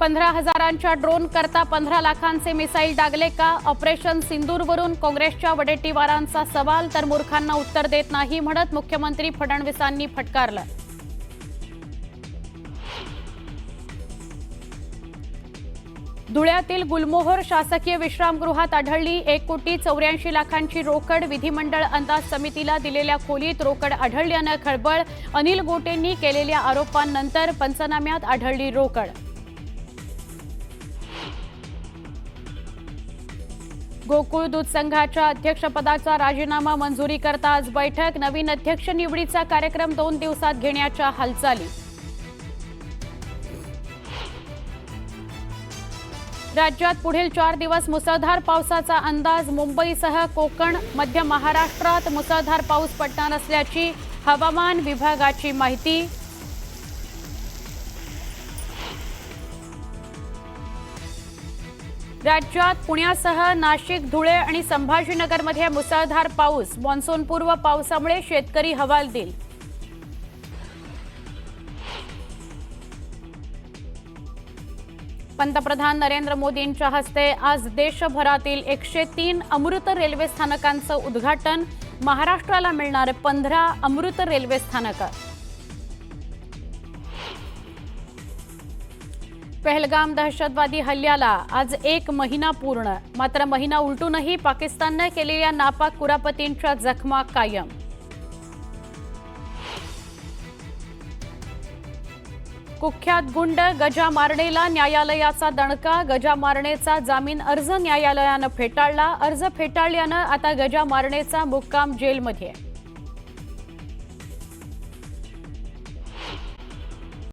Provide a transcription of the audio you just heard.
15,000च्या drone करता 15 लाखांचे missile डागले का? ऑपरेशन सिंदूरवरून काँग्रेसच्या वडेट्टीवारांचा सवाल, तर मूर्खांना उत्तर देत नाही म्हणत मुख्यमंत्री फडणवीसांनी फटकारलं. धुळ्यातील गुलमोहर शासकीय विश्रामगृहात आढळली 1,84,00,00,000ची रोकड. विधिमंडळ अंदाज समितीला दिलेल्या खोलीत रोकड आढळल्यानं खळबळ. अनिल गोटेंनी केलेल्या आरोपांनंतर पंचनाम्यात आढळली रोकड. गोकुळ दूध संघाच्या अध्यक्षपदाचा राजीनामा मंजुरी करता आज बैठक. नवीन अध्यक्ष निवडीचा कार्यक्रम 2 दिवसात घेण्याच्या हालचाली. राज्यात पुढील 4 दिवस मुसळधार पावसाचा अंदाज. मुंबईसह कोकण, मध्य महाराष्ट्रात मुसळधार पाऊस पडणार असल्याची हवामान विभागाची माहिती. राज्यात पुण्यासह नाशिक, धुळे आणि संभाजीनगरमध्ये मुसळधार पाऊस. मान्सूनपूर्व पावसामुळे शेतकरी हवालदिल. पंतप्रधान नरेंद्र मोदींच्या हस्ते आज देशभरातील 103 अमृत रेल्वे स्थानकांचं उद्घाटन. महाराष्ट्राला मिळणार 15 अमृत रेल्वे स्थानकं. पहलगाम दहशतवादी हल्ल्याला आज 1 महिना पूर्ण. मात्र महिना उलटूनही पाकिस्तानने केलेल्या नापाक कुरापतींच्या जखमा कायम. कुख्यात गुंड गजा मारणेला न्यायालयाचा दणका. गजा मारणेचा जामीन अर्ज न्यायालयानं फेटाळला. अर्ज फेटाळल्यानं आता गजा मारणेचा मुक्काम जेलमध्ये.